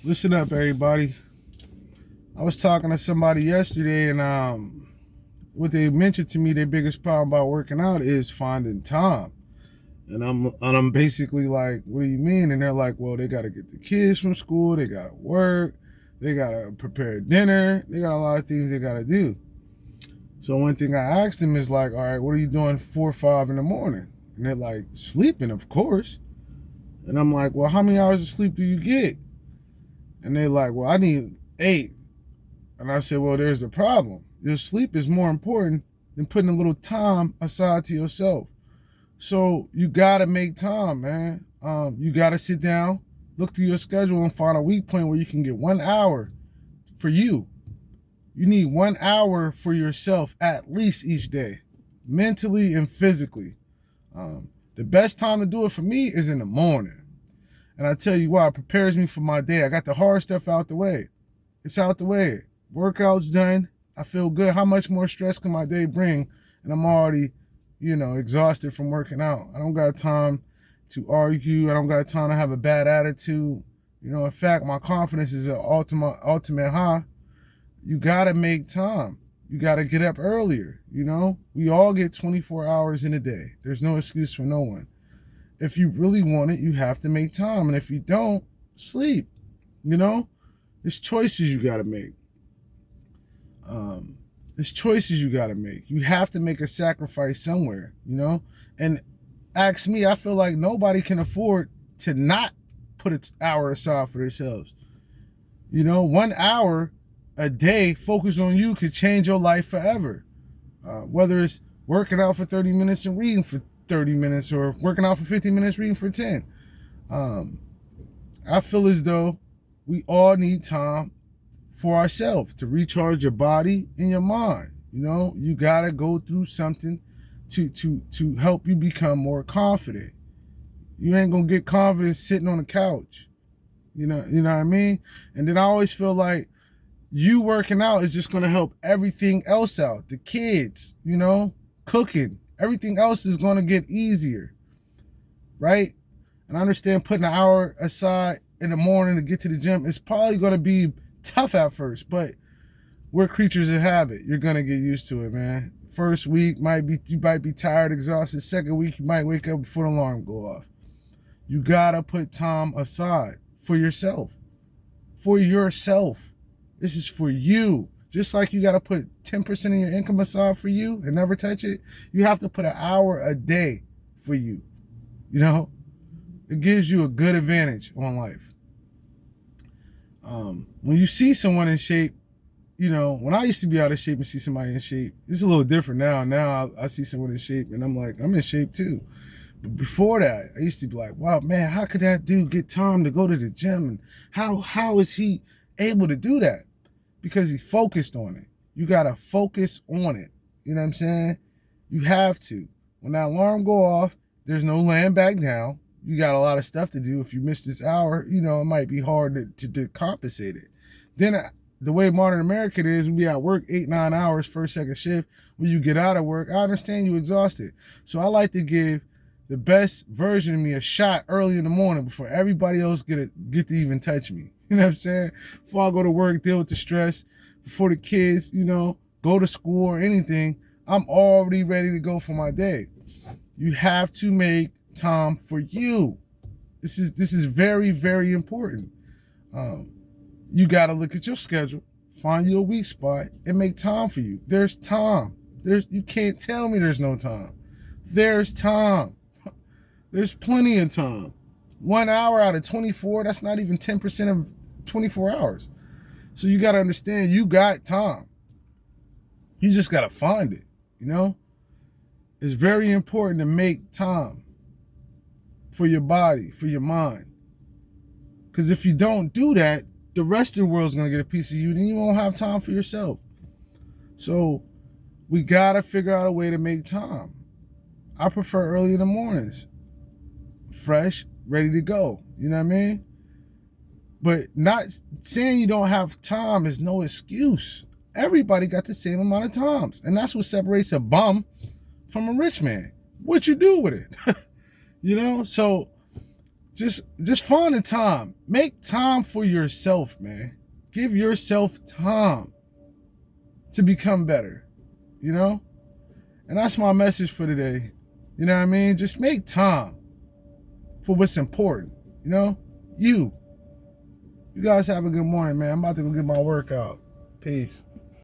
Listen up, everybody. I was talking to somebody yesterday, and what they mentioned to me, their biggest problem about working out is finding time. And I'm basically like, what do you mean? And they're like, well, they got to get the kids from school, they got to work, they got to prepare dinner, they got a lot of things they got to do. So one thing I asked them is like, all right, what are you doing 4 or 5 in the morning? And they're like, sleeping, of course. And I'm like, well, how many hours of sleep do you get? And they're like, well, I need 8. And I said, well, there's a problem. Your sleep is more important than putting a little time aside to yourself. So you gotta make time, man. You gotta sit down, look through your schedule, and find a weak point where you can get 1 hour for you. You need 1 hour for yourself at least each day, mentally and physically. The best time to do it for me is in the morning. And I tell you why, it prepares me for my day. I got the hard stuff out the way. It's out the way. Workout's done. I feel good. How much more stress can my day bring? And I'm already, exhausted from working out. I don't got time to argue. I don't got time to have a bad attitude. In fact, my confidence is at ultimate high. You got to make time. You got to get up earlier. We all get 24 hours in a day. There's no excuse for no one. If you really want it, you have to make time. And if you don't, sleep. There's choices you got to make. There's choices you got to make. You have to make a sacrifice somewhere, And ask me, I feel like nobody can afford to not put an hour aside for themselves. 1 hour a day focused on you could change your life forever. Whether it's working out for 30 minutes and reading for 30 minutes or working out for 15 minutes, reading for 10. I feel as though we all need time for ourselves to recharge your body and your mind. You gotta go through something to help you become more confident. You ain't gonna get confident sitting on the couch. You know what I mean? And then I always feel like you working out is just gonna help everything else out. The kids, cooking, everything else is gonna get easier, right? And I understand putting an hour aside in the morning to get to the gym is probably gonna be tough at first, but we're creatures of habit. You're gonna get used to it, man. First week you might be tired, exhausted. Second week you might wake up before the alarm go off. You gotta put time aside for yourself. For yourself. This is for you. Just like you gotta put 10% of your income aside for you and never touch it, you have to put an hour a day for you. It gives you a good advantage on life. When you see someone in shape, when I used to be out of shape and see somebody in shape, it's a little different now. Now I see someone in shape and I'm like, I'm in shape too. But before that, I used to be like, wow, man, how could that dude get time to go to the gym? And how is he able to do that? Because he focused on it. You got to focus on it. You know what I'm saying? You have to. When that alarm go off, there's no laying back down. You got a lot of stuff to do. If you miss this hour, it might be hard to compensate it. Then the way modern America is, we be at work 8-9 hours, first, second shift. When you get out of work, I understand you exhausted. So I like to give the best version of me a shot early in the morning before everybody else get to even touch me. You know what I'm saying? Before I go to work, deal with the stress, before the kids, go to school or anything, I'm already ready to go for my day. You have to make time for you. This is very, very important. You got to look at your schedule, find your weak spot, and make time for you. There's time. You can't tell me there's no time. There's time. There's plenty of time. 1 hour out of 24, that's not even 10% of 24 hours. So you got to understand, you got time. You just got to find it, It's very important to make time for your body, for your mind. Because if you don't do that, the rest of the world's going to get a piece of you, then you won't have time for yourself. So we got to figure out a way to make time. I prefer early in the mornings. Fresh, ready to go. You know what I mean? But not saying you don't have time is no excuse. Everybody got the same amount of times. And that's what separates a bum from a rich man. What you do with it? So Just find the time. Make time for yourself, man. Give yourself time to become better, you know? And that's my message for today. You know what I mean? Just make time for what's important, you know? You guys have a good morning, man. I'm about to go get my workout. Peace.